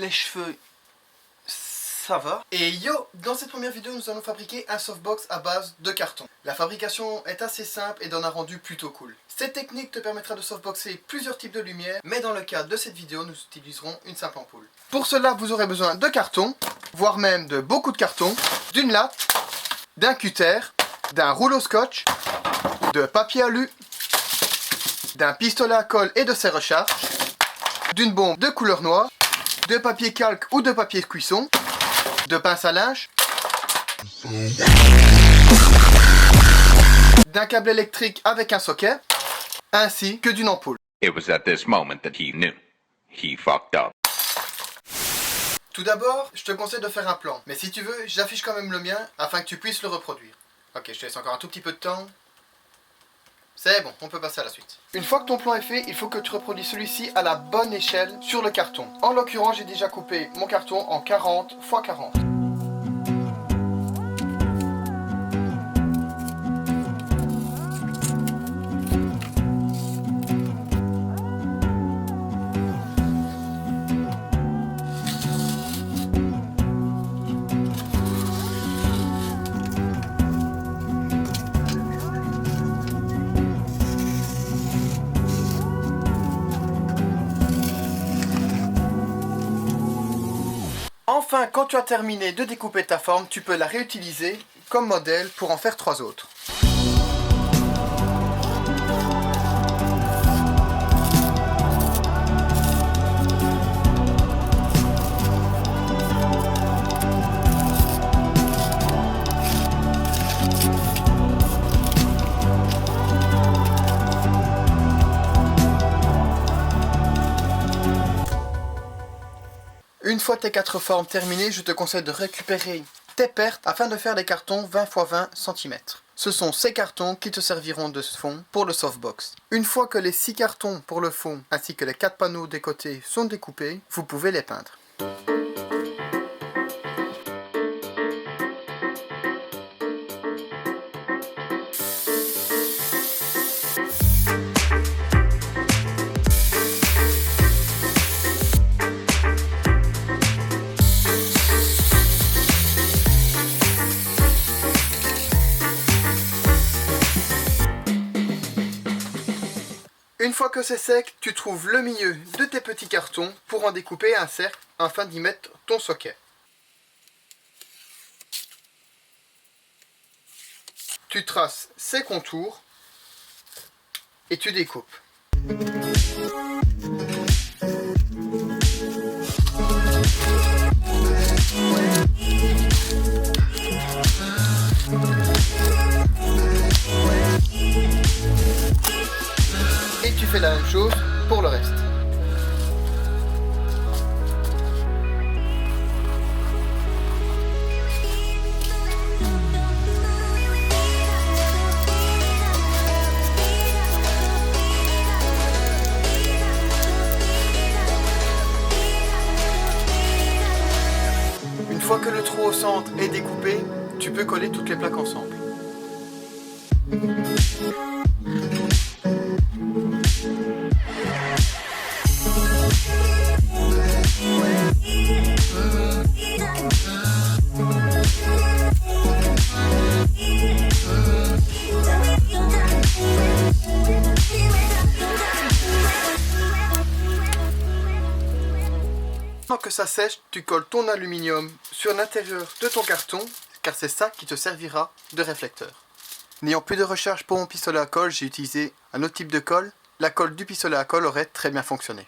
les cheveux, ça va. Et yo, dans cette première vidéo, nous allons fabriquer un softbox à base de carton. La fabrication est assez simple et donne un rendu plutôt cool. Cette technique te permettra de softboxer plusieurs types de lumière, mais dans le cadre de cette vidéo, nous utiliserons une simple ampoule. Pour cela, vous aurez besoin de carton, voire même de beaucoup de carton, d'une latte, d'un cutter, d'un rouleau scotch, de papier alu, d'un pistolet à colle et de ses recharges, d'une bombe de couleur noire, de papier calque ou de papier cuisson, de pince à linge, d'un câble électrique avec un socket, ainsi que d'une ampoule. It was at this moment that he knew. He fucked up. Tout d'abord, je te conseille de faire un plan, mais si tu veux, j'affiche quand même le mien afin que tu puisses le reproduire. Ok, je te laisse encore un tout petit peu de temps. C'est bon, on peut passer à la suite. Une fois que ton plan est fait, il faut que tu reproduis celui-ci à la bonne échelle sur le carton. En l'occurrence, j'ai déjà coupé mon carton en 40 x 40. Enfin, quand tu as terminé de découper ta forme, tu peux la réutiliser comme modèle pour en faire 3 autres. Une fois tes 4 formes terminées, je te conseille de récupérer tes pertes afin de faire des cartons 20 x 20 cm. Ce sont ces cartons qui te serviront de fond pour le softbox. Une fois que les 6 cartons pour le fond ainsi que les 4 panneaux des côtés sont découpés, vous pouvez les peindre. Une fois que c'est sec, tu trouves le milieu de tes petits cartons pour en découper un cercle afin d'y mettre ton socket. Tu traces ses contours et tu découpes. Et tu fais la même chose pour le reste. Une fois que le trou au centre est découpé, tu peux coller toutes les plaques ensemble. Pendant que ça sèche, tu colles ton aluminium sur l'intérieur de ton carton, car c'est ça qui te servira de réflecteur. N'ayant plus de recharge pour mon pistolet à colle, j'ai utilisé un autre type de colle. La colle du pistolet à colle aurait très bien fonctionné.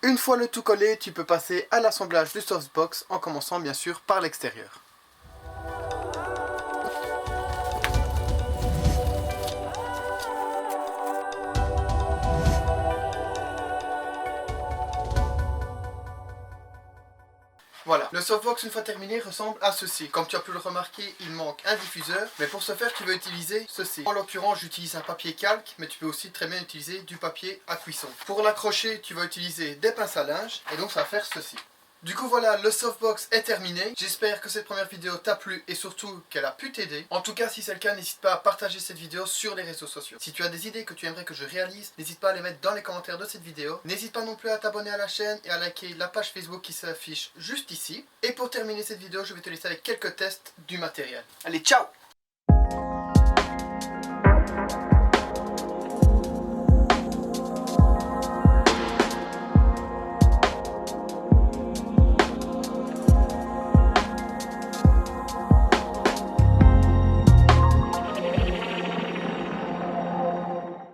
Une fois le tout collé, tu peux passer à l'assemblage du softbox en commençant bien sûr par l'extérieur. Voilà, le softbox une fois terminé ressemble à ceci. Comme tu as pu le remarquer, il manque un diffuseur, mais pour ce faire tu vas utiliser ceci. En l'occurrence j'utilise un papier calque, mais tu peux aussi très bien utiliser du papier à cuisson. Pour l'accrocher tu vas utiliser des pinces à linge, et donc ça va faire ceci. Du coup voilà, le softbox est terminé. J'espère que cette première vidéo t'a plu et surtout qu'elle a pu t'aider. En tout cas, si c'est le cas, n'hésite pas à partager cette vidéo sur les réseaux sociaux. Si tu as des idées que tu aimerais que je réalise, n'hésite pas à les mettre dans les commentaires de cette vidéo. N'hésite pas non plus à t'abonner à la chaîne et à liker la page Facebook qui s'affiche juste ici. Et pour terminer cette vidéo, je vais te laisser avec quelques tests du matériel. Allez, ciao!